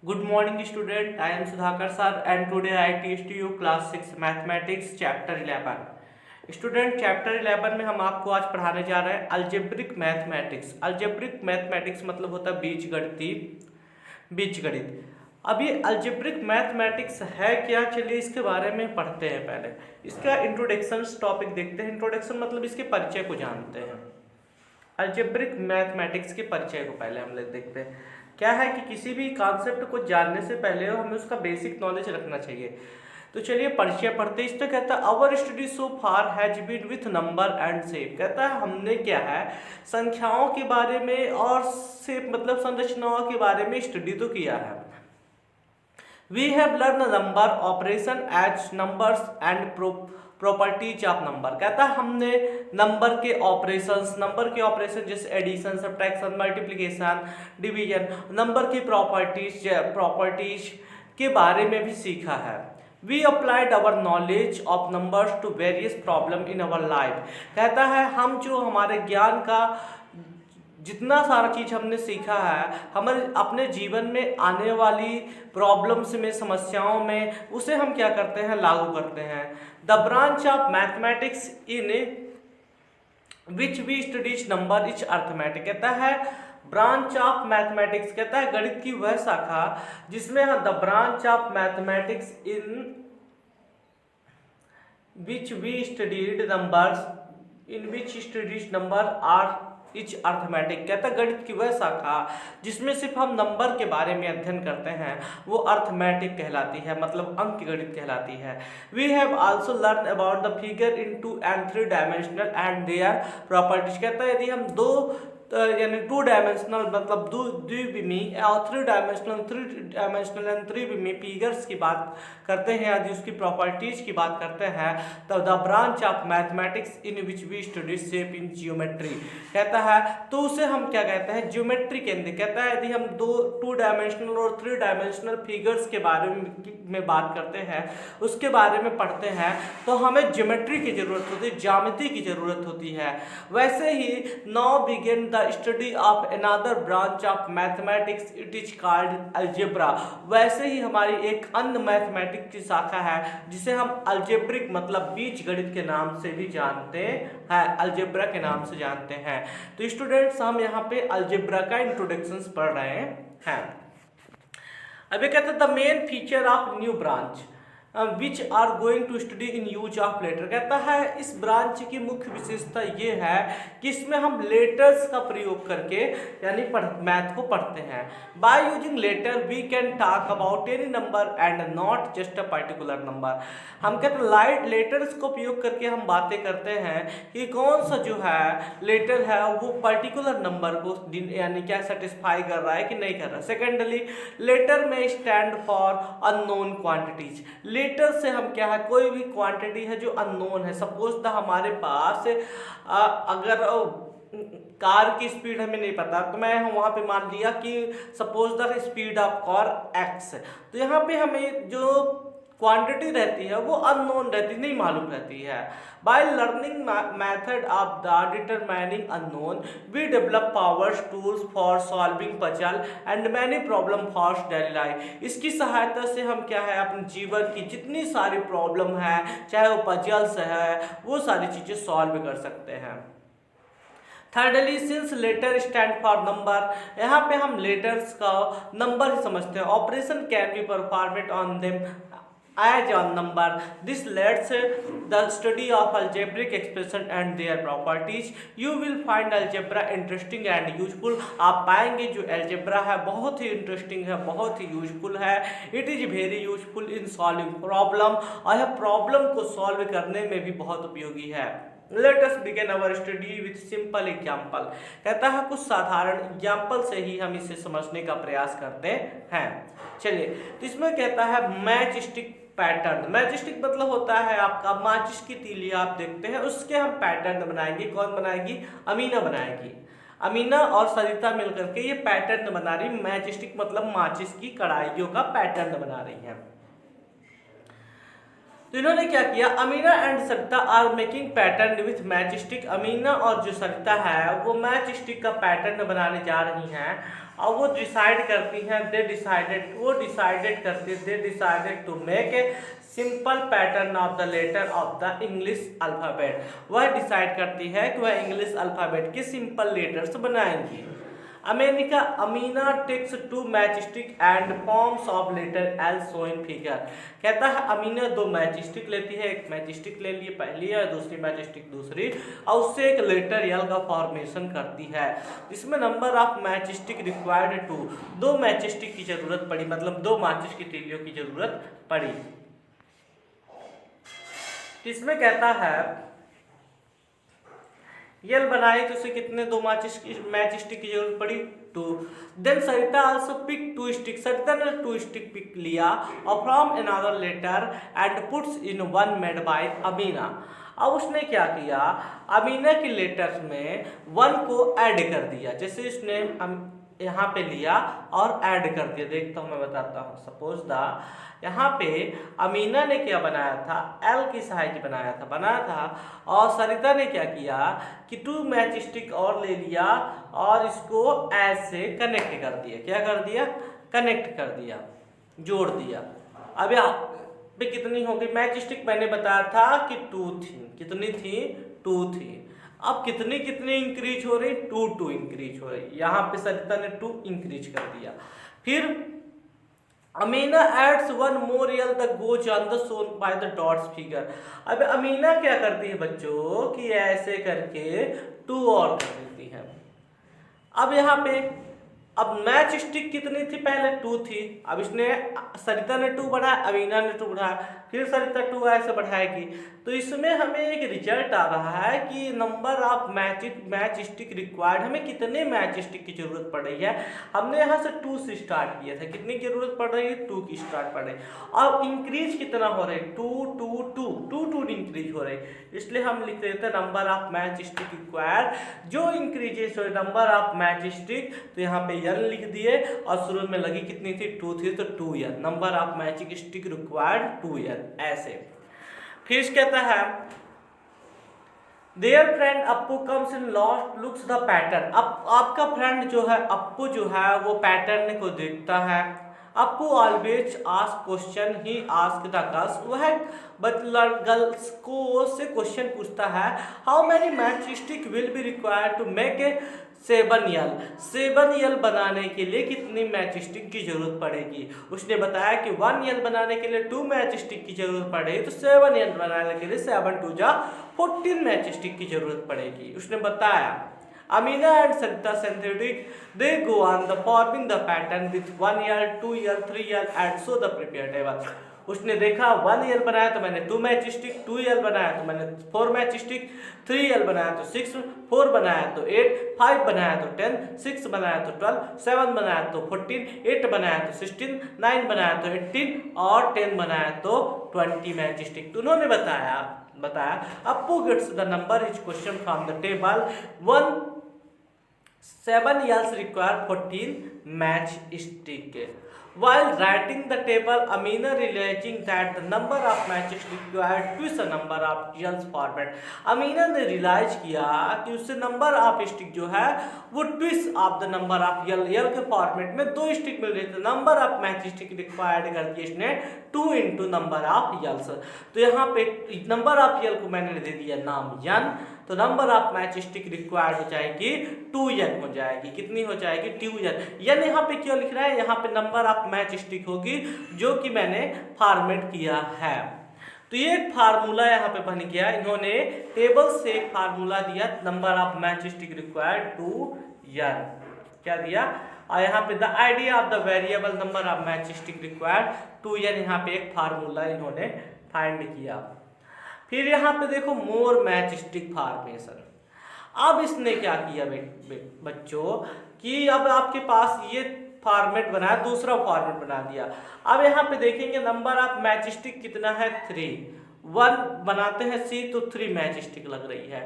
Good morning student, I am Sudhakar sir and today I teach to you class 6 mathematics chapter 11. Student chapter 11 में हम आपको आज पढ़ाने जा रहे हैं अलजेब्रिक मैथमेटिक्स। अलजेब्रिक मैथमेटिक्स मतलब होता है बीजगणित। अब ये अलजेब्रिक मैथमेटिक्स है क्या, चलिए इसके बारे में पढ़ते हैं। पहले इसका इंट्रोडक्शन टॉपिक देखते हैं। इंट्रोडक्शन मतलब इसके परिचय को जानते हैं। अलजेब्रिक मैथमेटिक्स के परिचय को पहले हम लोग देखते हैं। क्या है कि किसी भी कॉन्सेप्ट को जानने से पहले हमें उसका बेसिक नॉलेज रखना चाहिए। तो चलिए परिचय पढ़ते हैं। इस तो कहता है our study so far has been with number and shape. कहता है हमने क्या है संख्याओं के बारे में और शेप मतलब संरचनाओं के बारे में स्टडी तो किया है। We have learn number operation as numbers and properties of number. कहता है हमने नंबर के ऑपरेशन जैसे addition, subtraction, multiplication, division, number की प्रॉपर्टीज के बारे में भी सीखा है। We applied our knowledge of numbers to various problem in our life. कहता है हम जो हमारे ज्ञान का जितना सारा चीज़ हमने सीखा है हमारे अपने जीवन में आने वाली प्रॉब्लम्स में, समस्याओं में, उसे हम क्या करते हैं, लागू करते हैं। The branch of mathematics in which we studies number is arithmetic. कहता है ब्रांच ऑफ मैथमेटिक्स, कहता है गणित की वह शाखा जिसमें the branch of mathematics in which we studied numbers in which studies number are each arithmetic. कहता है गणित की वह शाखा जिसमें सिर्फ हम नंबर के बारे में अध्ययन करते हैं वो अर्थमेटिक कहलाती है, मतलब अंक गणित कहलाती है। We have also learn about the figure in 2 and 3 dimensional and their properties. कहता है यदि हम यानी 2 डायमेंशनल मतलब द्विविमी और 3 डायमेंशनल एंड त्रिविमी फिगर्स की बात करते हैं, यदि उसकी प्रॉपर्टीज की बात करते हैं तो the branch of mathematics in which we study shape in geometry. कहता है तो उसे हम क्या कहते हैं, ज्योमेट्री केंद्र। कहता है यदि हम 2 डायमेंशनल और 3 डायमेंशनल फिगर्स के बारे में बात करते हैं, उसके बारे में पढ़ते हैं तो हमें ज्योमेट्री की जरूरत होती है, ज्यामिति की जरूरत होती है। वैसे ही now begin the study of another branch of mathematics, it is called algebra. वैसे ही हमारी एक अन्य मैथमेटिक्स की शाखा है जिसे हम अलजेब्रिक मतलब बीजगणित के नाम से भी जानते हैं, अलजेब्रा के नाम से जानते हैं। तो स्टूडेंट्स हम यहाँ पे अलजेब्रा का इंट्रोडक्शन पढ़ रहे हैं। अभी कहते हैं the main feature of new branch which are going to study in use of letter. कहता है इस ब्रांच की मुख्य विशेषता ये है कि इसमें हम लेटर्स का प्रयोग करके यानी मैथ को पढ़ते हैं। By using letter we can talk about any number and not just a particular number. हम कहते हैं लेटर्स को उपयोग करके हम बातें करते हैं कि कौन सा जो है लेटर है वो पर्टिकुलर नंबर को यानी क्या सेटिस्फाई कर रहा है कि नहीं कर रहा है। Secondly letter may stand for unknown quantities. Letter से हम क्या है कोई भी क्वांटिटी है जो अननोन है, सपोज द हमारे पास अगर कार की स्पीड हमें नहीं पता तो मैं वहाँ पे मान लिया कि suppose the speed of car x. तो यहाँ पे हमें जो क्वांटिटी रहती है वो अननोन रहती, नहीं मालूम रहती है। By learning method of the determining unknown we develop powers tools for solving puzzle and many problem for daily life. इसकी सहायता से हम क्या है अपने जीवन की जितनी सारी प्रॉब्लम है, चाहे वो पजल्स है, वो सारी चीज़ें सॉल्व कर सकते हैं। Thirdly since letter stand for number, यहाँ पे हम लेटर्स का नंबर ही समझते हैं। Operation can be performed on them as on number. This lets the study of algebraic expression and their properties. You will find algebra interesting and useful. आप पाएंगे जो algebra है बहुत ही इंटरेस्टिंग है, बहुत ही यूजफुल है। It is very useful in solving problem, और यह प्रॉब्लम को सॉल्व करने में भी बहुत उपयोगी है। Let us begin our study with simple example. कहता है कुछ साधारण एग्जाम्पल से ही हम इसे समझने का प्रयास करते हैं। चलिए तो इसमें कहता है match stick pattern. Match stick मतलब होता है आपका माचिस की तीली आप देखते हैं, उसके हम पैटर्न बनाएंगे। कौन बनाएगी? अमीना बनाएगी। अमीना और सरिता मिलकर के ये पैटर्न बना रही। मैच स्टिक मतलब माचिस की कड़ाइयों का पैटर्न बना रही है। तो इन्होंने क्या किया, Amina and Sarita are making pattern with matchstick. Amina और जो सरिता है वो मैच स्टिक का पैटर्न बनाने जा रही हैं और वो डिसाइड करती हैं, they decided to make a simple pattern of the letter of the English alphabet. वह डिसाइड करती है कि वह इंग्लिश अल्फ़ाबेट के सिंपल लेटर्स बनाएंगी। Amina takes two matchstick and forms of letter L so in figure. कहता है अमीना दो मैच स्टिक लेती है, एक मैच स्टिक ले लिए पहली और दूसरी मैच स्टिक दूसरी, और उससे एक लेटर एल का फॉर्मेशन करती है। इसमें number of match stick required two, दो मैच स्टिक की जरूरत पड़ी, मतलब दो माचिस की तीलियों की जरूरत पड़ी। इसमें कहता है यल बनाई तो उसे कितने दो मैच स्टिक की जरूरत पड़ी, 2। Then Sarita also pick 2 stick, Sarita ने 2 स्टिक पिक लिया और from another letter and puts in 1 made by Amina. अब उसने क्या किया, अमीना के लेटर्स में 1 को ऐड कर दिया। जैसे इसने यहाँ पे लिया और ऐड कर दिया, देखता हूँ मैं बताता हूँ। सपोज द यहाँ पे अमीना ने क्या बनाया था, एल की साइज बनाया था और सरिता ने क्या किया कि 2 मैच स्टिक और ले लिया और इसको ऐसे कनेक्ट कर दिया। क्या कर दिया, कनेक्ट कर दिया, जोड़ दिया। अब यहाँ पे कितनी होगी मैच स्टिक, मैंने बताया था कि 2 थी। कितनी थी, 2 थी। अब कितनी कितनी इंक्रीज हो रही, 2 इंक्रीज हो रही। यहाँ पे सरिता ने 2 इंक्रीज कर दिया। फिर Amina adds 1 more L the goes on the shown by the dots figure. अब अमीना क्या करती है बच्चों कि ऐसे करके 2 और कर देती है। अब यहाँ पे अब मैच स्टिक कितनी थी, पहले 2 थी। अब इसने सरिता ने 2 बढ़ाया, अमीना ने 2 बढ़ाया, फिर सरिता 2 ऐसे बढ़ाएगी। तो इसमें हमें एक रिजल्ट आ रहा है कि number of match stick required, हमें कितने मैच स्टिक की जरूरत पड़ रही है। हमने यहाँ से 2 से स्टार्ट किया था, कितनी की जरूरत पड़ रही है, 2 की स्टार्ट पड़ रही है। अब इंक्रीज कितना हो रहा है, 2 इंक्रीज हो रही है। इसलिए हम लिख देते हैं number of match stick required, जो इंक्रीजेस हो नंबर ऑफ मैच स्टिक, तो यहाँ पे n लिख दिए और शुरू में लगी कितनी थी, 2 थी, तो 2n number of matching stick required 2n ऐसे। फिर कहता है there friend Appu comes in lost looks the pattern. अब आपका फ्रेंड जो है अप्पू जो है वो पैटर्न को देखता है। Appu always ask question, he ask the girls, वह गर्ल्स को से क्वेश्चन पूछता है how many matchstick will be required to make a 7 L. 7 L बनाने के लिए कितनी मैच स्टिक की जरूरत पड़ेगी। उसने बताया कि 1 यल बनाने के लिए 2 मैच स्टिक की जरूरत पड़ेगी, तो 7 यल बनाने के लिए 7 2 जा 14 मैच स्टिक की जरूरत पड़ेगी, उसने बताया। Amina and Sarita synthetic, they go on the forming the pattern with 1 L, 2 L, 3 L and so the prepare table। उसने देखा 1 यल बनाया तो मैंने 2 मैच स्टिक, 2 यल बनाया तो मैंने 4 मैच स्टिक, 3 यल बनाया तो 6, 4 बनाया तो 8, 5 बनाया तो 10, 6 बनाया तो 12, 7 बनाया तो 14, 8 बनाया तो 16, 9 बनाया तो 18 और 10 बनाया तो 20 मैच स्टिक। तो उन्होंने बताया Appu gets the number is question from the table 7 yels require 14 match stick. While writing the table, Amina realizing that the number of matches required twice the number of yels format. Amina ने realise किया कि उससे number of stick जो है वो twice of the number of L के format में 2 stick मिल रही थी। Number of match stick required कर दिया इसने 2 इंटू नंबर ऑफ यल्स। तो यहाँ पे नंबर ऑफ यल को मैंने दे दिया नाम n, तो number of match stick required हो जाएगी 2n हो जाएगी। कितनी हो जाएगी, 2n। n यहाँ पे क्यों लिख रहा है, यहाँ पे नंबर ऑफ मैच स्टिक होगी जो कि मैंने फॉर्मेट किया है। तो ये एक फार्मूला यहाँ पे बन गया, इन्होंने टेबल से एक फार्मूला दिया number of match stick required 2n, क्या दिया, और यहाँ पे the idea of the variable number of match stick required 2n, यहाँ पे एक फार्मूला इन्होंने फाइंड किया। फिर यहाँ पे देखो मोर मैच स्टिक फॉर्मेशन। अब इसने क्या किया बच्चों कि अब आपके पास ये फॉर्मेट बना, दूसरा फॉर्मेट बना दिया। अब यहाँ पे देखेंगे नंबर ऑफ मैच स्टिक कितना है, 3। 1 बनाते हैं सी तो 3 मैच स्टिक लग रही है।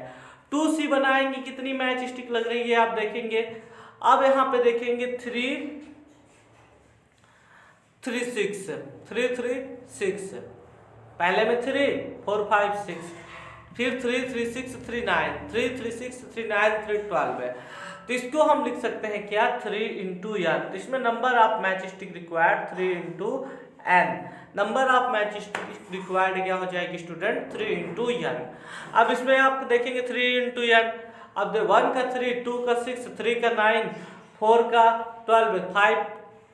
2C बनाएंगे कितनी मैच स्टिक लग रही है आप देखेंगे। अब यहाँ पे देखेंगे 3 3 6 3 3 6 पहले में 3 4 5 6, फिर 3 3 6 3 9, 3 3 6 3 9 3 12 है। तो इसको हम लिख सकते हैं क्या 3 इंटू n। तो इसमें number of match stick required 3 into n। Number of match stick required क्या हो जाएगी स्टूडेंट 3 इंटू n। अब इसमें आप देखेंगे 3 इंटू n, अब 1 का 3, 2 का 6, 3 का 9, 4 का 12, 5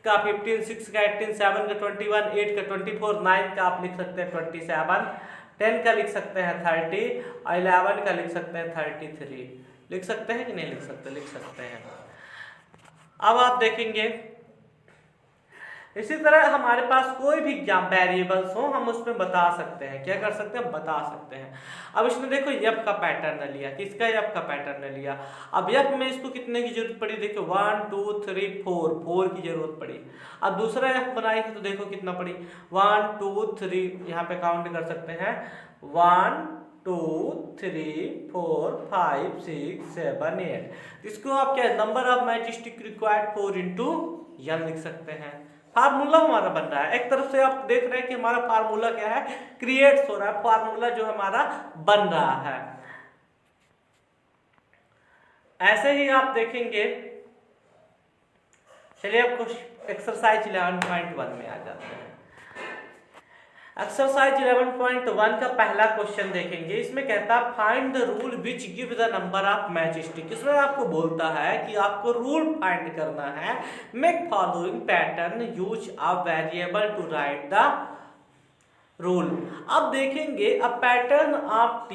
का 15, 6 का 18, 7 का 21, 8 का 24, 9 का आप लिख सकते हैं 27, 10 का लिख सकते हैं 30 और 11 का लिख सकते हैं 33। लिख सकते हैं कि नहीं लिख सकते? लिख सकते हैं। अब आप देखेंगे इसी तरह हमारे पास कोई भी वेरिएबल्स हो हम उसमें बता सकते हैं। क्या कर सकते हैं? बता सकते हैं। अब इसने देखो एफ का पैटर्न लिया, किसका? एफ का पैटर्न लिया। अब एफ में इसको कितने की जरूरत पड़ी? देखो 1 2 3 4 की जरूरत पड़ी। अब दूसरा एफ बनाएंगे तो देखो कितना पड़ी 1 2 3, यहाँ पे काउंट कर सकते हैं 1 2 3 4 5 6 7 8। इसको आप क्या number of match stick required 4 into n लिख सकते हैं। फार्मूला हमारा बन रहा है। एक तरफ से आप देख रहे हैं कि हमारा फार्मूला क्या है, क्रिएट हो रहा है, फार्मूला जो हमारा बन रहा है। ऐसे ही आप देखेंगे, चलिए आपको एक्सरसाइज 11.1 में आ जाते हैं। एक्सरसाइज 11.1 का पहला क्वेश्चन देखेंगे। इसमें कहता है find the rule which give the number of match stick. इसमें आपको बोलता है कि आपको रूल फाइंड करना है। Make following pattern use a variable to write the rule. अब देखेंगे अ पैटर्न ऑफ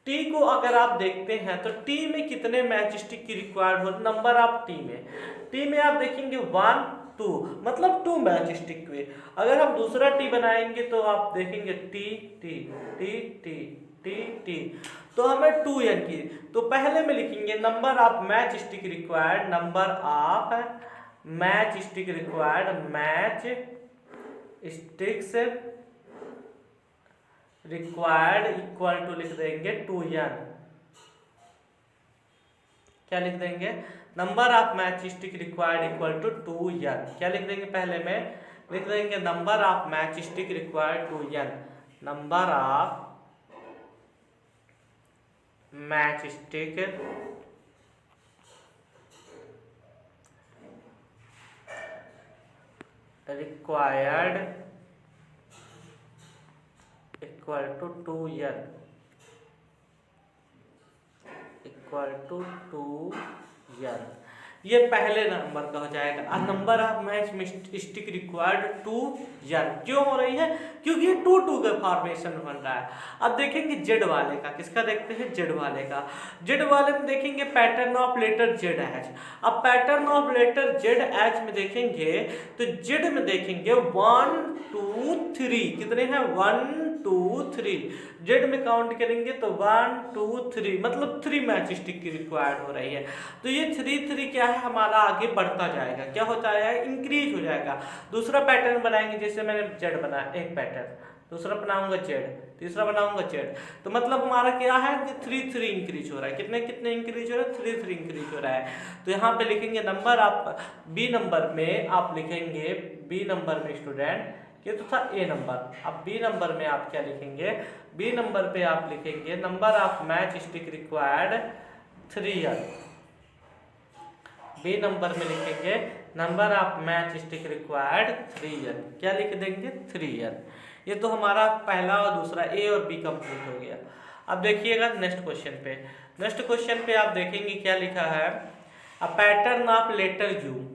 टी को अगर आप देखते हैं तो टी में कितने मैच स्टिक की रिक्वायर्ड हो, नंबर ऑफ टी में आप देखेंगे 1 2, मतलब 2 मैच स्टिक हुए। अगर हम दूसरा टी बनाएंगे तो आप देखेंगे T T T T T T, तो हमें 2n की। तो पहले में लिखेंगे number of match stick required, number of match stick required, matchsticks required equal to लिख देंगे 2n। क्या लिख देंगे? Number of match stick required equal to 2n। क्या लिख देंगे? पहले में लिख देंगे number of match stick required 2n, number of match stick required equal to 2n, equal to 2n। ये पहले नंबर का हो जाएगा। Number of match stick required 2n क्यों हो रही है? क्योंकि ये 2 2 का फॉर्मेशन बन रहा है। अब देखेंगे जेड वाले का, किसका देखते हैं? जेड वाले का। जेड वाले में देखेंगे pattern of letter Z H. अब pattern of letter Z H में देखेंगे तो जेड में देखेंगे 1 2 3, कितने हैं? 1 2 3। जेड में काउंट करेंगे तो 1 2 3, मतलब 3 मैच स्टिक की रिक्वायर्ड हो रही है। तो ये 3 3 क्या है हमारा आगे बढ़ता जाएगा, क्या होता है? इंक्रीज हो जाएगा। दूसरा पैटर्न बनाएंगे, जैसे मैंने जेड बनाया एक पैटर्न, दूसरा बनाऊंगा जेड, तीसरा बनाऊंगा जेड, तो मतलब हमारा क्या है कि 3 3 इंक्रीज हो रहा है। कितने कितने इंक्रीज हो रहा है? 3 3 इंक्रीज हो रहा है। तो यहाँ पे लिखेंगे नंबर आप बी नंबर में आप लिखेंगे, बी नंबर में स्टूडेंट ये तो था ए नंबर। अब बी नंबर में आप क्या लिखेंगे? बी नंबर पे आप लिखेंगे number of match stick required 3n। B number में लिखेंगे number of match stick required 3n। क्या लिख देंगे? 3n। ये तो हमारा पहला और दूसरा ए और बी कंप्लीट हो गया। अब देखिएगा नेक्स्ट क्वेश्चन पे। नेक्स्ट क्वेश्चन पे आप देखेंगे क्या लिखा है, a pattern of letter U.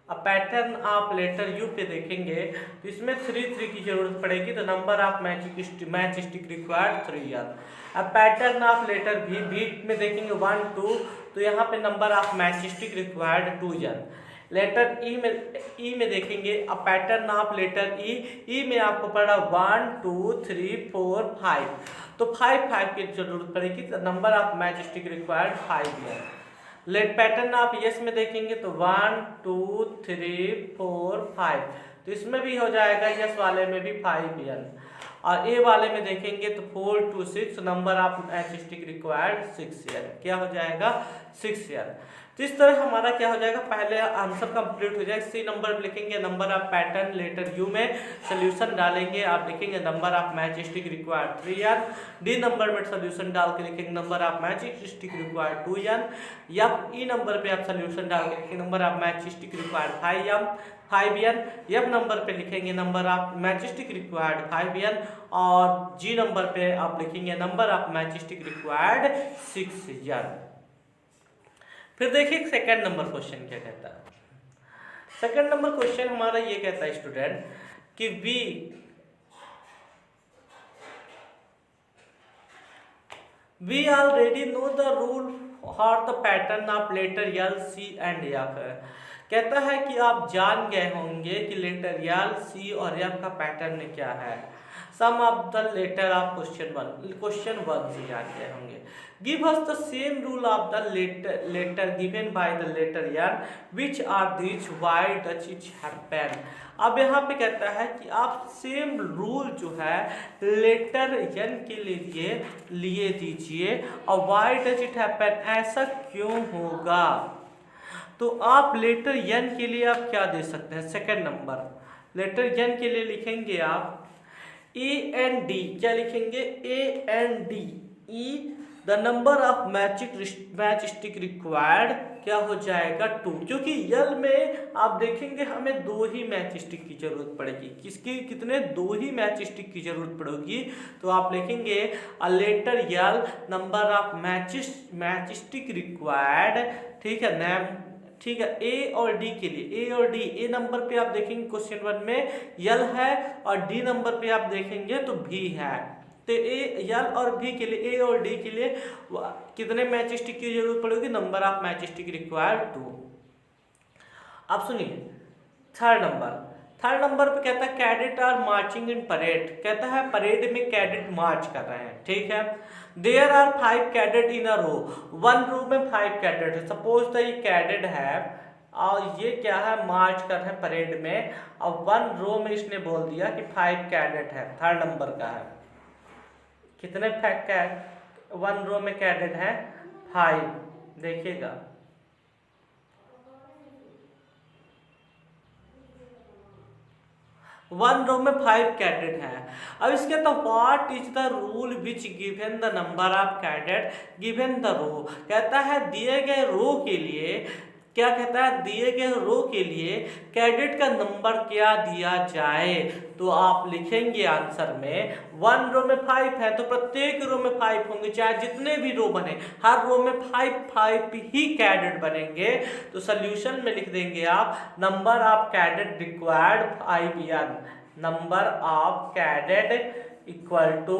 अब पैटर्न ऑफ लेटर यू पे देखेंगे तो इसमें 3 3 की जरूरत पड़ेगी, तो number of match stick required 3n। अब पैटर्न ऑफ लेटर भी में देखेंगे 1 2, तो यहाँ पे number of match stick required 2n। Letter E में देखेंगे, अब पैटर्न ऑफ लेटर ई में आपको पड़ा 1 2 3 4 5, तो 5 5 की जरूरत पड़ेगी, तो number of match stick required 5n। Let pattern आप यस में देखेंगे तो 1 2 3 4 5, तो इसमें भी हो जाएगा, यस वाले में भी 5n। और ए वाले में देखेंगे तो 4 2 6, number of match stick required 6n। क्या हो जाएगा? 6n। तो इस तरह हमारा क्या हो जाएगा, पहले आंसर कंप्लीट हो जाएगा। सी नंबर पे लिखेंगे number of pattern, letter U में सोल्यूशन डालेंगे, आप लिखेंगे number of match stick required 3n। D number में सोल्यूशन डाल के लिखेंगे number of match stick required 2n। या ई नंबर पे आप सोल्यूशन डाल के लिखेंगे number of match stick required 5n। F number पे लिखेंगे number of match stick required 5n। और जी नंबर पे आप लिखेंगे number of match stick required 6n। फिर देखिए सेकंड नंबर क्वेश्चन क्या कहता है। सेकंड नंबर क्वेश्चन हमारा ये कहता है स्टूडेंट कि we already know the rule और the pattern of letter L C and F. कहता है कि आप जान गए होंगे कि लेटर एल सी और एफ का पैटर्न क्या है। Some of the letter of question one से जान गए होंगे। Give us the same rule of the letter given by the letter N, which are this, why does it happen. अब यहाँ पे कहता है कि आप सेम रूल जो है लेटर एन के लिए दीजिए और व्हाई डज इट हैपन, ऐसा क्यों होगा। तो आप लेटर एन के लिए आप क्या दे सकते हैं। सेकंड नंबर लेटर एन के लिए लिखेंगे आप AND, क्या लिखेंगे AND E, the number of match stick required क्या हो जाएगा 2, क्योंकि यल में आप देखेंगे हमें 2 ही मैच स्टिक की जरूरत पड़ेगी। किसकी कितने 2 ही मैच स्टिक की जरूरत पड़ेगी। तो आप लिखेंगे a letter L number of match stick required, ठीक है नेम, ठीक है। ए और डी के लिए ए और डी, ए नंबर पे आप देखेंगे क्वेश्चन वन में यल है और डी नंबर पे आप देखेंगे तो भी है। तो ए यल और भी के लिए, ए और डी के लिए कितने मैच स्टिक की जरूरत पड़ेगी, number of match stick required 2। आप सुनिए थर्ड नंबर पे कहता है cadet are marching in parade. कहता है परेड में कैडेट मार्च कर रहे हैं, ठीक है। There are 5 cadet in a रो, 1 रो में 5 कैडेट है। सपोज द ये कैडेट है और ये क्या है मार्च कर रहे हैं परेड में, और 1 रो में इसने बोल दिया कि 5 कैडेट है। थर्ड नंबर का है कितने 1 रो में कैडेट है 5। देखिएगा 1 रो में 5 कैडेट है। अब इसके तो what is the rule which given the number of cadet given the row. कहता है दिए गए रो के लिए, क्या कहता है दिए गए रो के लिए कैडेट का नंबर क्या दिया जाए। तो आप लिखेंगे आंसर में 1 रो में 5 है तो प्रत्येक रो में 5 होंगे, चाहे जितने भी रो बने हर रो में 5 ही कैडेट बनेंगे। तो सोल्यूशन में लिख देंगे आप number of cadet required 5n, number of cadet equal to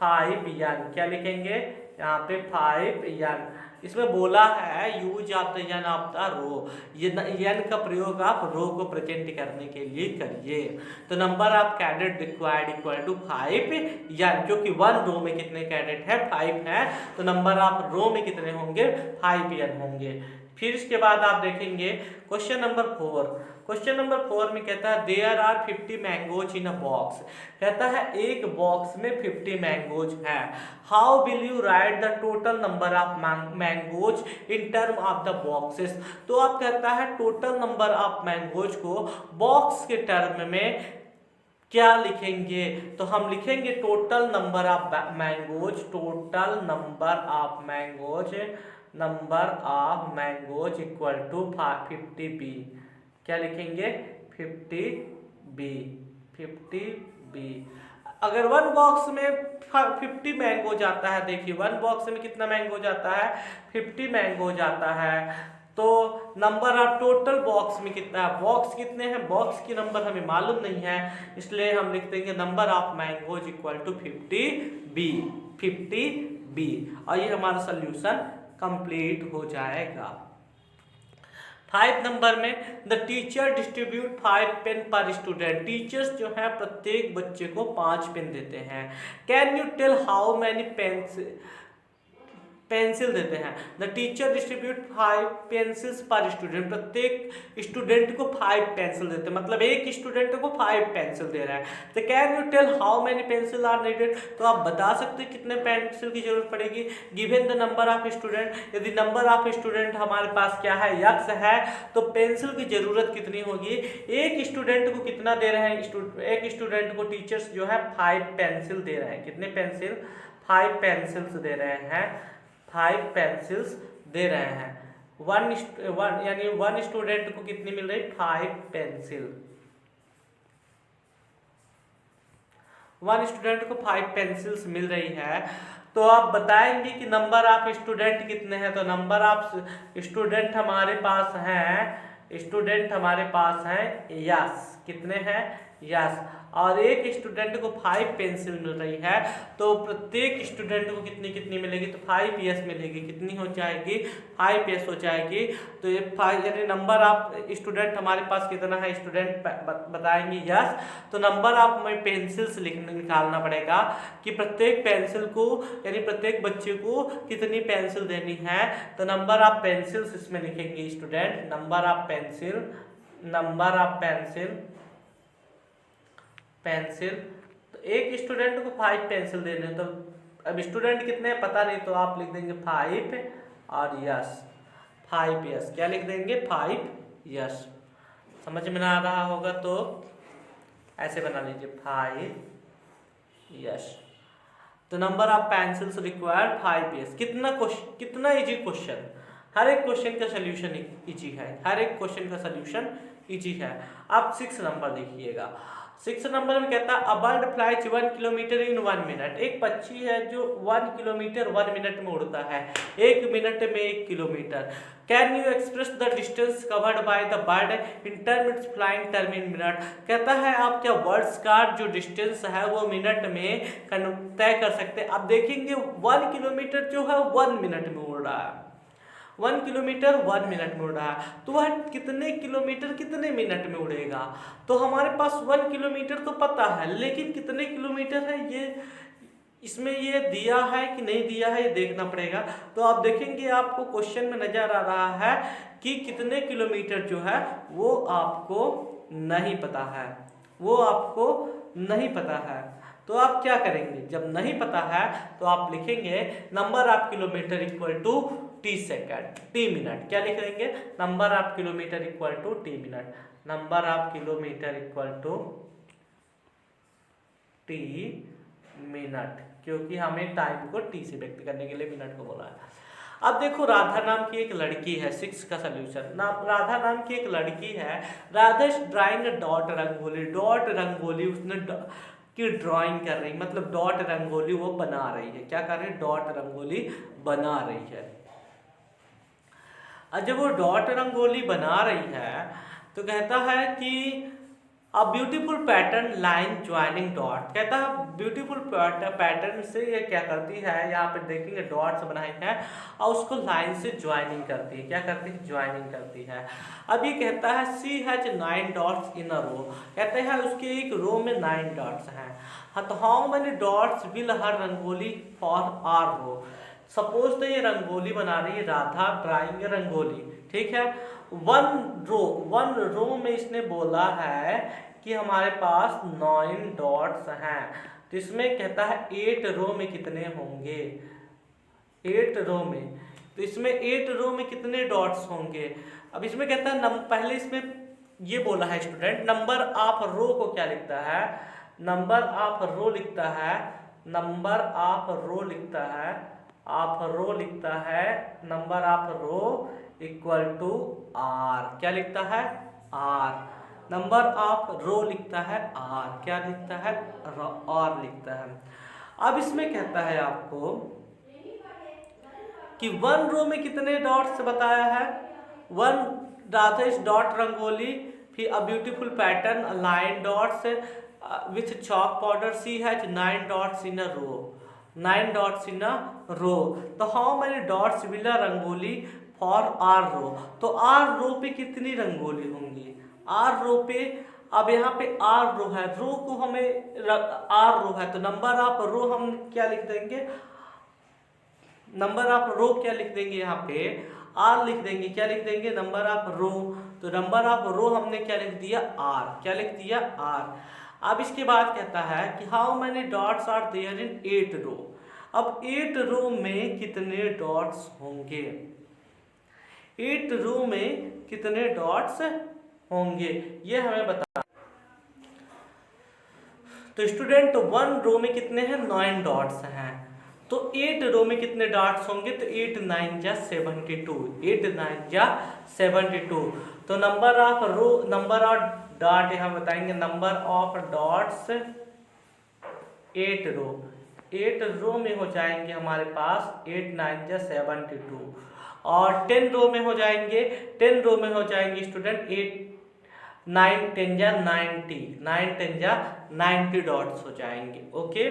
5n। क्या लिखेंगे यहाँ पे 5n। इसमें बोला है use of the n of the row, ये एन का प्रयोग आप रो को प्रेजेंट करने के लिए करिए। तो number of cadet required equal to 5n, क्योंकि 1 रो में कितने कैडेट है 5 है, तो नंबर ऑफ रो में कितने होंगे 5n होंगे। फिर इसके बाद आप देखेंगे क्वेश्चन नंबर 4। क्वेश्चन नंबर 4 में कहता है there are 50 mangoes in a box. कहता है एक बॉक्स में 50 मैंगोज है। How will you write the total number of mangoes in term of the boxes. तो आप कहता है टोटल नंबर ऑफ मैंगोज को बॉक्स के टर्म में क्या लिखेंगे। तो हम लिखेंगे total number of mangoes, total number of mangoes, number of mangoes equal to 50b। क्या लिखेंगे 50b। अगर 1 बॉक्स में 50 मैंगो जाता है, देखिए 1 बॉक्स में कितना मैंगो जाता है 50 मैंगो जाता है, तो नंबर ऑफ टोटल बॉक्स में कितना है, बॉक्स कितने हैं, बॉक्स की नंबर हमें मालूम नहीं है, इसलिए हम लिख देंगे number of mangoes equal to 50b। और ये हमारा सोल्यूशन कंप्लीट हो जाएगा। 5 नंबर में the teacher distribute 5 pen per student. Teachers जो है प्रत्येक बच्चे को 5 पेन देते हैं। Can you tell how many pens pencil देते हैं। The teacher distribute 5 pencils per student, प्रत्येक स्टूडेंट को 5 पेंसिल देते हैं, मतलब एक स्टूडेंट को 5 पेंसिल दे रहा है। तो can you tell how many pencil are needed, तो आप बता सकते हैं कितने पेंसिल की जरूरत पड़ेगी। Given the number of student, यदि नंबर ऑफ स्टूडेंट हमारे पास क्या है, x है, तो पेंसिल की जरूरत कितनी होगी, एक स्टूडेंट को कितना दे रहे हैं, एक स्टूडेंट को टीचर्स जो है 5 पेंसिल दे रहे हैं। कितने पेंसिल, 5 पेंसिल्स दे रहे हैं, 5 पेंसिल्स दे रहे हैं। यानी वन स्टूडेंट को कितनी मिल रही, 5 पेंसिल। वन स्टूडेंट को 5 पेंसिल्स मिल रही है। तो आप बताएंगे कि नंबर ऑफ स्टूडेंट कितने हैं, तो नंबर ऑफ स्टूडेंट हमारे पास हैं, स्टूडेंट हमारे पास हैं यस, कितने हैं, यस। और एक स्टूडेंट को 5 पेंसिल मिल रही है, तो प्रत्येक स्टूडेंट को कितनी कितनी मिलेगी, तो 5 यस मिलेगी। कितनी हो जाएगी, 5 यस हो जाएगी। तो ये 5 यानी नंबर ऑफ स्टूडेंट हमारे पास कितना है, स्टूडेंट बताएंगे यस, तो नंबर ऑफ हमें पेंसिल्स निकालना पड़ेगा कि प्रत्येक पेंसिल को यानी प्रत्येक बच्चे को कितनी पेंसिल देनी है। तो नंबर ऑफ पेंसिल्स इसमें लिखेंगे student, number of pencil, number of pencil, pencil. तो एक स्टूडेंट को 5 पेंसिल देने, तो अब स्टूडेंट कितने हैं पता नहीं, तो आप लिख देंगे 5 और यस, 5 यस। क्या लिख देंगे, 5 यस। समझ में आ रहा होगा तो ऐसे बना लीजिए, 5 यस। तो number of pencils required 5 yes. कितना इजी क्वेश्चन, हर एक क्वेश्चन का सोल्यूशन इजी है, हर एक क्वेश्चन का सोल्यूशन इजी है। अब 6 नंबर देखिएगा। 6 नंबर में कहता है a bird flies 1 kilometre in 1 minute. एक पक्षी है जो 1 किलोमीटर 1 मिनट में उड़ता है, 1 मिनट में 1 kilometre. Can you express the distance covered by the bird in terms flying term in minute. कहता है आप क्या वर्ड्स का जो डिस्टेंस है वो मिनट में तय कर सकते हैं। आप देखेंगे 1 किलोमीटर जो है 1 मिनट में उड़ रहा है, 1 किलोमीटर 1 मिनट में उड़ रहा है, तो वह कितने किलोमीटर कितने मिनट में उड़ेगा। तो हमारे पास 1 किलोमीटर तो पता है, लेकिन कितने किलोमीटर है ये इसमें ये दिया है कि नहीं दिया है ये देखना पड़ेगा। तो आप देखेंगे आपको क्वेश्चन में नजर आ रहा है कि कितने किलोमीटर जो है वो आपको नहीं पता है, वो आपको नहीं पता है। तो आप क्या करेंगे, जब नहीं पता है तो आप लिखेंगे number of kilometre equal to t second, t minute. क्या लिख देंगे, number of kilometre equal to t minute, number of kilometre equal to t minute, क्योंकि हमें टाइम को टी से व्यक्त करने के लिए मिनट को बोला है। अब देखो राधा नाम की एक लड़की है, 6 का सोल्यूशन ना। राधा नाम की एक लड़की है, Radha drawing dot rangoli, dot rangoli उसने की ड्राइंग कर रही, मतलब डॉट रंगोली वो बना रही है। क्या कर रही है, डॉट रंगोली बना रही है। और जब वो डॉट रंगोली बना रही है तो कहता है कि अ beautiful pattern line joining dot. कहता है ब्यूटीफुल पैटर्न से ये क्या करती है, यहाँ पे देखेंगे डॉट्स बनाए हैं और उसको लाइन से ज्वाइनिंग करती है। क्या करती है, ज्वाइनिंग करती है। अब ये कहता है सी हैज 9 डॉट्स इन अ रो। कहते हैं उसके एक रो में 9 डॉट्स हैं। हाँ, तो how many dots will her rangoli for are row. Suppose तो ये रंगोली बना रही है, राधा ड्राइंग रंगोली, ठीक है। वन रो में इसने बोला है कि हमारे पास 9 डॉट्स हैं, तो इसमें कहता है 8 रो में कितने होंगे, 8 रो में, तो इसमें 8 रो में कितने डॉट्स होंगे। अब इसमें कहता है पहले इसमें ये बोला है स्टूडेंट, नंबर ऑफ रो को क्या लिखता है, नंबर ऑफ रो लिखता है, नंबर ऑफ रो लिखता है, ऑफ रो लिखता है, number of row equal to r. क्या लिखता है, आर। नंबर ऑफ रो लिखता है आर, क्या लिखता है, आर लिखता है। अब इसमें कहता है आपको कि 1 रो में कितने डॉट्स बताया है, 1 राधा इज डॉट रंगोली, फिर a beautiful pattern line dots with chalk powder, she has 9 dots in a row, 9 dots in a row. तो how many dots will a rangoli for are row. तो आर रो पे कितनी रंगोली होंगी, आर रो पे। अब यहाँ पे आर रो है, रो को हमें आर रो है तो नंबर ऑफ रो हम क्या लिख देंगे, नंबर ऑफ रो क्या लिख देंगे यहाँ पे, आर लिख देंगे। क्या लिख देंगे, नंबर ऑफ रो। तो नंबर ऑफ रो हमने क्या लिख दिया, आर। क्या लिख दिया, आर। अब इसके बाद कहता है कि how many dots are there in 8 row. अब 8 रो में कितने डॉट्स होंगे, 8 रो में कितने डॉट्स होंगे ये हमें बता। तो स्टूडेंट 1 रो में कितने हैं, 9 डॉट्स हैं। तो 8 रो में कितने डॉट्स होंगे, तो 8 9 जा 72, 8 9 जा 72। तो number of row, number of dot यहाँ बताएंगे, number of dots 8 row, 8 row में हो जाएंगे हमारे पास 8 9 जा 72। और 10 रो में हो जाएंगे, 10 रो में हो जाएंगे स्टूडेंट 8 9 10 जा 90, 9 10 जा 90 डॉट्स हो जाएंगे। ओके,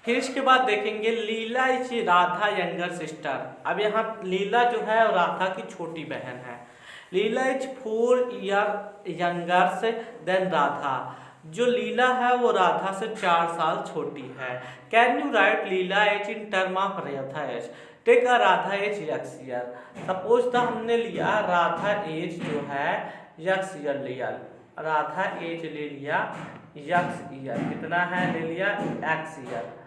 फिर इसके बाद देखेंगे लीला इज राधा यंगर सिस्टर। अब यहाँ लीला जो है और राधा की छोटी बहन है। Leela is 4 year younger than Radha. जो लीला है वो राधा से 4 साल छोटी है। Can you write Leela age in term of Radha age, take a Radha age x year. Suppose the हमने लिया राधा एज जो है यक्स ईयर लिया, राधा एज ले लिया यक्स ईयर, कितना है ले लिया एक्स ईयर।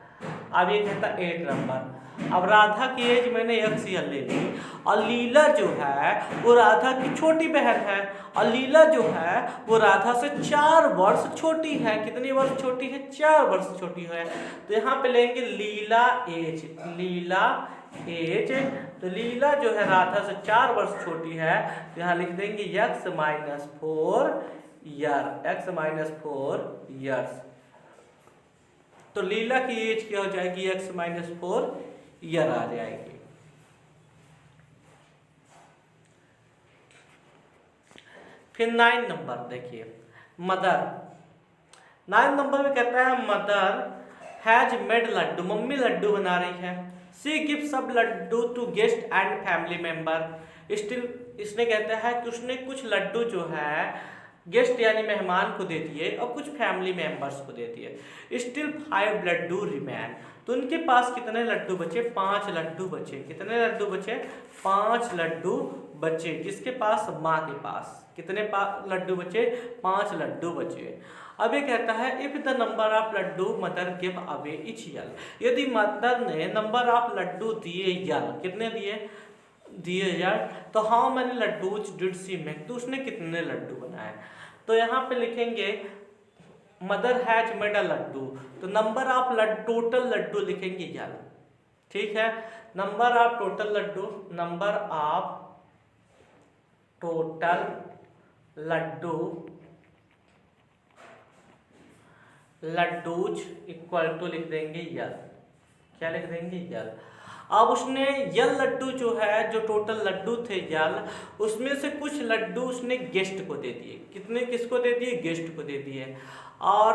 अब ये कहता 8 नंबर। अब राधा की एज मैंने एक्स ईयर ले ली, और लीला जो है वो राधा की छोटी बहन है, और लीला जो है वो राधा से 4 वर्ष छोटी है। कितनी वर्ष छोटी है, 4 वर्ष छोटी है। तो यहाँ पे लेंगे लीला एज, लीला एज। तो लीला जो है राधा से 4 वर्ष छोटी है, तो यहाँ लिख देंगे x minus 4 year, x minus 4 years. तो लीला की एज क्या हो जाएगी, x माइनस 4 ईयर आ जाएगी। फिर 9 नंबर देखिए, मदर। 9 नंबर में कहता है mother has made laddu, mummy laddu बना रही है। सी गिव सब laddu to guest and family member. Still इसने कहता है कि उसने कुछ लड्डू जो है गेस्ट यानी मेहमान को दे दिए और कुछ फैमिली मेंबर्स को दे दिए। Still 5 laddu remain. तो उनके पास कितने लड्डू बचे, 5 लड्डू बचे। कितने लड्डू बचे, 5 लड्डू बचे। जिसके पास, माँ के पास कितने लड्डू बचे, 5 लड्डू बचे। अब ये कहता है if the number of laddoo mother give away each L. यदि मदर ने नंबर ऑफ लड्डू दिए यल, कितने दिए यल, तो how many laddus did she make, तो उसने कितने लड्डू बनाए। तो यहाँ पे लिखेंगे mother has made a laddu, तो नंबर ऑफ टोटल लड्डू लिखेंगे यल। ठीक है, number of total laddu, number of total laddus equal to लिख देंगे यल। क्या लिख देंगे, यल। अब उसने यल लड्डू जो है, जो टोटल लड्डू थे यल, उसमें से कुछ लड्डू उसने गेस्ट को दे दिए। कितने, किसको दे दिए, गेस्ट को दे दिए। और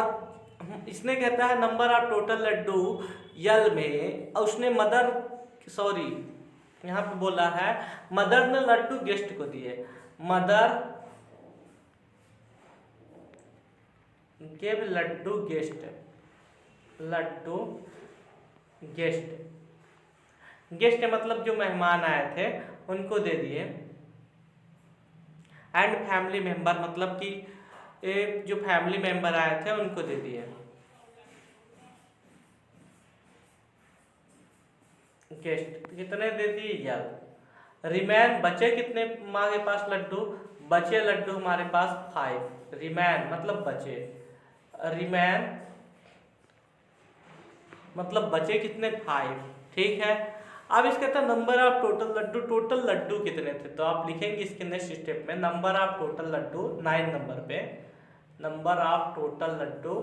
इसने कहता है नंबर ऑफ टोटल लड्डू यल में उसने मदर, सॉरी यहाँ पे बोला है मदर ने लड्डू गेस्ट को दिए। Mother give laddu guest, laddu guest, guest मतलब जो मेहमान आए थे उनको दे दिए। एंड फैमिली मेंबर मतलब कि जो फैमिली मेंबर आए थे उनको दे दिए। गेस्ट कितने दे दिए, यल। रिमेन बचे कितने, माँ के पास लड्डू बचे, लड्डू हमारे पास 5। रिमेन मतलब बचे, रिमेन मतलब बचे कितने, 5। ठीक है, अब इसके कहता number of total laddoo, total laddoo कितने थे, तो आप लिखेंगे इसके नेक्स्ट स्टेप में number of total laddoo 9 number पे, number of total laddoo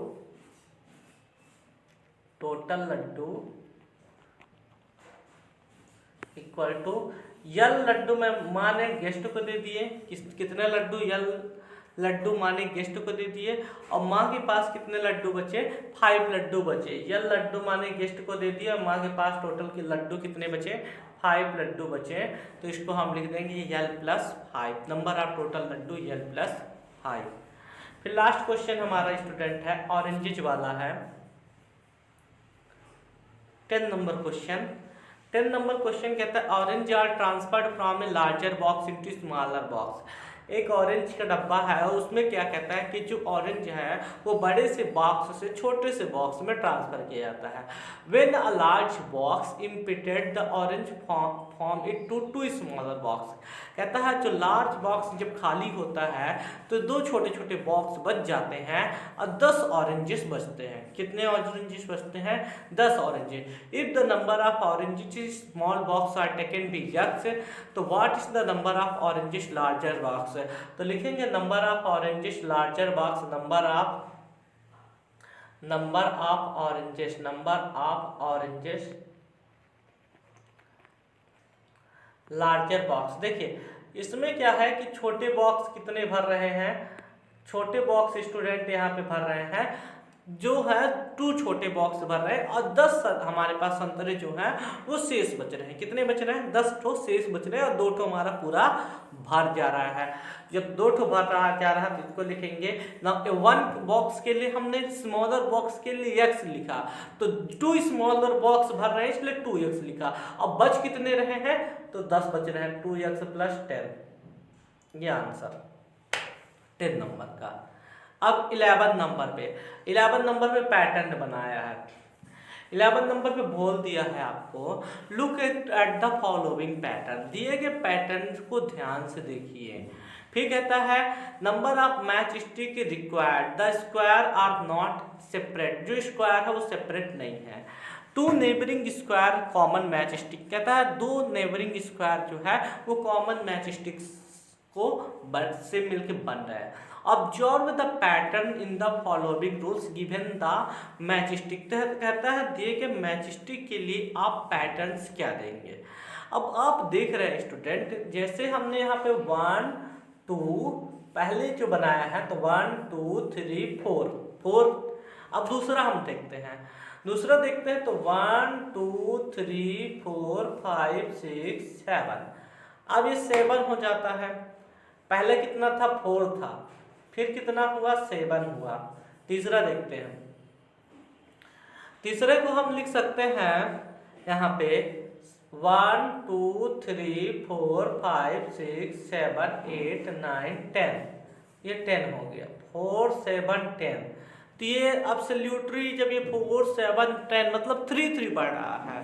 equal to L laddoo में माँ ने गेस्ट को दे दिए, कितने लड्डू, यल लड्डू माँ ने गेस्ट को दे दिए, और माँ के पास कितने लड्डू बचे, 5 लड्डू बचे। यल लड्डू माँ ने गेस्ट को दे दिया और माँ के पास टोटल के लड्डू कितने बचे, 5 लड्डू बचे। तो इसको हम लिख देंगे L plus 5, number of total laddoo L plus 5। फिर लास्ट क्वेश्चन हमारा स्टूडेंट है ऑरेंजेज वाला है 10 नंबर क्वेश्चन। 10 नंबर क्वेश्चन कहता है orange are transferred from a larger box into smaller box. एक ऑरेंज का डब्बा है और उसमें क्या कहता है कि जो ऑरेंज है वो बड़े से बॉक्स से छोटे से बॉक्स में ट्रांसफर किया जाता है। When a large box emptied the orange from it to smaller box. कहता है जो लार्ज बॉक्स जब खाली होता है तो दो छोटे छोटे बॉक्स बच जाते हैं और 10 ऑरेंजेस बचते हैं। कितने ऑरेंजेस बचते हैं? 10 oranges. If the number of oranges small box are taken be X, तो what is the number of oranges larger box? तो लिखेंगे number of oranges larger box, number of oranges larger box. देखिए इसमें क्या है कि छोटे बॉक्स कितने भर रहे हैं? छोटे बॉक्स स्टूडेंट यहाँ पे भर रहे हैं जो है 2 छोटे बॉक्स भर रहे हैं और 10 हमारे पास संतरे जो हैं वो शेष बच रहे हैं। कितने बच रहे हैं? 10 ठो शेष बच रहे हैं और 2 ठो हमारा पूरा भर जा रहा है। जब 2 ठो भर रहा जा रहा है तो इसको लिखेंगे ना। 1 बॉक्स के लिए हमने स्मॉलर बॉक्स के लिए x लिखा, तो 2 स्मॉलर बॉक्स भर रहे हैं इसलिए 2x लिखा। अब बच कितने रहे हैं? तो 10 बच रहे हैं, 2x + 10, ये आंसर 10 नंबर का। अब 11 नंबर पे पैटर्न बनाया है। 11 नंबर पे बोल दिया है आपको look at the following pattern. दिए गए पैटर्न को ध्यान से देखिए। फिर कहता है number of match stick required, the square are not separate. जो स्क्वायर है वो सेपरेट नहीं है। 2 neighbouring square common match stick. कहता है 2 नेबरिंग स्क्वायर जो है वो कॉमन मैच स्टिक को से मिलकर बन रहा है। Observe the pattern in the following rules given the match stick. कहता है दिए गए मैच स्टिक के लिए आप पैटर्न्स क्या देंगे। अब आप देख रहे हैं स्टूडेंट, जैसे हमने यहाँ पे 1 2 पहले जो बनाया है तो 1 2 3 4। अब दूसरा हम देखते हैं, तो 1 2 3 4 5 6 7। अब ये 7 हो जाता है। पहले कितना था? 4 था, फिर कितना हुआ? 7 हुआ। तीसरा देखते हैं, तीसरे को हम लिख सकते हैं यहाँ पे 1 2 3 4 5 6 7 8 9 10। ये 10 हो गया, 4 7 10। तो ये एब्सोल्यूटली जब ये 4 7 10 मतलब 3 3 बढ़ रहा है।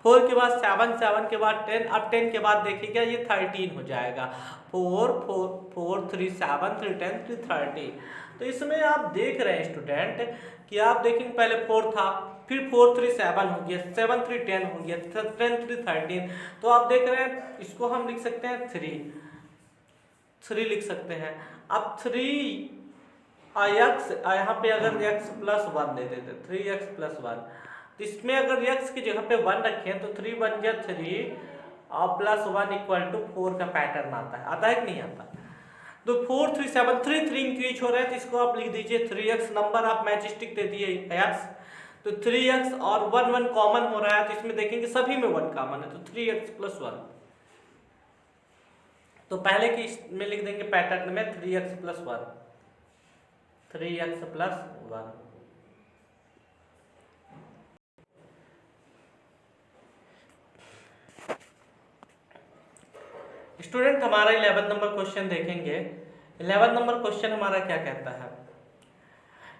4 के बाद 7 7 के बाद 10, अब 10 के बाद देखिएगा ये 13 हो जाएगा। 4 4 4 3 7 3 10 3 13। तो इसमें आप देख रहे हैं स्टूडेंट कि आप देखेंगे पहले 4 था, फिर 4 3 7 हो गया, 7 3 10 हो गया, 10 3 13। तो आप देख रहे हैं इसको हम लिख सकते हैं 3 लिख सकते हैं। अब 3 x यहाँ पे अगर x + 1 दे देते 3x + 1, तो इसमें अगर x की जगह पे 1 रखें तो 3 बन गया 3 और +1 = 4 का पैटर्न आता है कि नहीं आता? तो 4 3 7 3 इंक्रीज हो रहा है, तो इसको आप लिख दीजिए 3x। नंबर आप मैच स्टिक दे दिए x, तो 3x और 1 1 कॉमन हो रहा है, तो इसमें देखेंगे सभी में 1 कॉमन है, तो 3x + 1। तो पहले की में लिख देंगे पैटर्न में 3x + 1, 3x + 1। स्टूडेंट हमारा 11 नंबर क्वेश्चन देखेंगे। 11 नंबर क्वेश्चन हमारा क्या कहता है?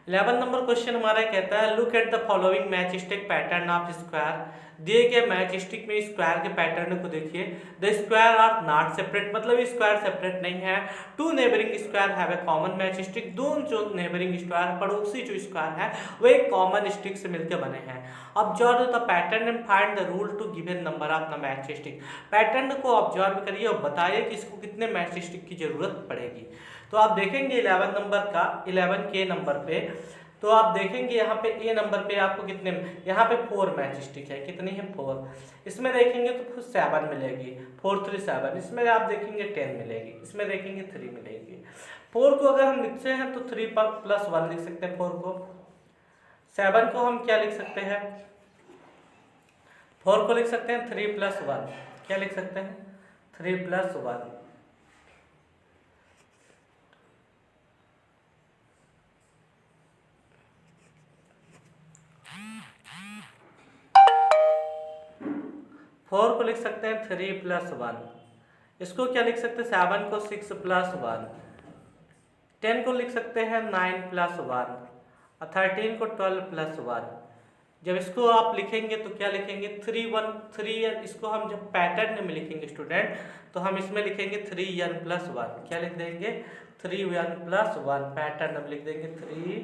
11 नंबर क्वेश्चन हमारा कहता है look at the following match stick pattern of square. दिए गए मैच स्टिक में स्क्वायर के पैटर्न को देखिए। The square are not separate, मतलब स्क्वायर सेपरेट नहीं है। 2 neighbouring square have a common match stick. दोनों जो नेबरिंग स्क्वायर पड़ोसी जो स्क्वायर है वो एक कॉमन स्टिक से मिलकर बने हैं। Observe the pattern and find the rule to given number of the match stick. Pattern को ऑब्जर्व करिए और बताइए कि इसको कितने मैच स्टिक की जरूरत पड़ेगी। तो आप देखेंगे 11 नंबर का 11 के नंबर पे, तो आप देखेंगे यहाँ पे ए नंबर पे आपको कितने, यहाँ पे 4 मैच स्टिक है। कितनी है? 4। इसमें देखेंगे तो 7 मिलेगी, 4 3 7। इसमें आप देखेंगे 10 मिलेगी, इसमें देखेंगे 3 मिलेगी। 4 को अगर हम लिखते हैं तो 3 + 1 लिख सकते हैं 4 को। 7 को हम क्या लिख सकते हैं? 4 को लिख सकते हैं 3 + 1। क्या लिख सकते हैं? 3 + 1। 4 को लिख सकते हैं 3 + 1। इसको क्या लिख सकते हैं 7 को 6 + 1। 10 को लिख सकते हैं 9 + 1 और 13 को 12 + 1। जब इसको आप लिखेंगे तो क्या लिखेंगे 3 1 3 इसको हम जब पैटर्न में लिखेंगे स्टूडेंट तो हम इसमें लिखेंगे 3n + 1। क्या लिख देंगे 3n + 1 पैटर्न हम लिख देंगे 3n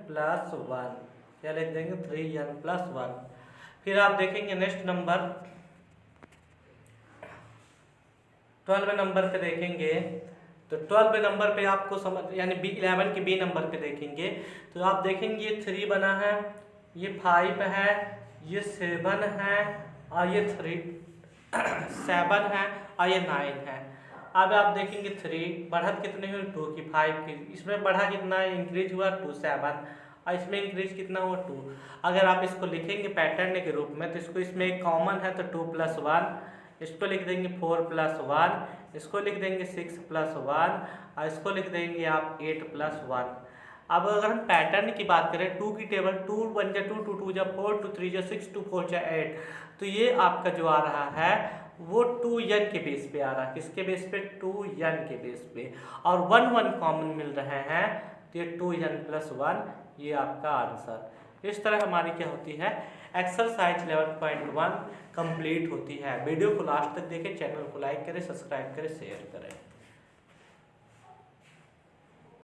+ 1। क्या लिख देंगे 3n + 1। फिर आप देखेंगे नेक्स्ट नंबर 12वें नंबर पे देखेंगे तो 12वें नंबर पे आपको समझ यानी 11 के बी नंबर पे देखेंगे तो आप देखेंगे ये 3 बना है, ये 5 है, ये 7 है और ये 7 है और ये 9 है। अब आप देखेंगे 3 बढ़त कितने हुई 2 की 5 की, इसमें बढ़ा कितना इंक्रीज हुआ 2 7 और इसमें इंक्रीज कितना हुआ 2। अगर आप इसको लिखेंगे पैटर्न के रूप में तो इसको इसमें एक कॉमन है तो 2 + 1, इसको लिख देंगे 4 + 1, इसको लिख देंगे 6 + 1 और इसको लिख देंगे आप 8 + 1। अब अगर हम पैटर्न की बात करें 2 की टेबल 2 1 जा 2 2 2 जा 4 2 3 जा 6 2 4 जा 8 तो ये आपका जो आ रहा है वो 2n के बेस पे आ रहा है। किसके बेस पे 2n के बेस पे और 1 1 कॉमन मिल रहे हैं तो ये 2n + 1 ये आपका आंसर। इस तरह हमारी क्या होती है एक्सरसाइज 11.1 कंप्लीट होती है। वीडियो को लास्ट तक देखें, चैनल को लाइक करें, सब्सक्राइब करें, शेयर करें।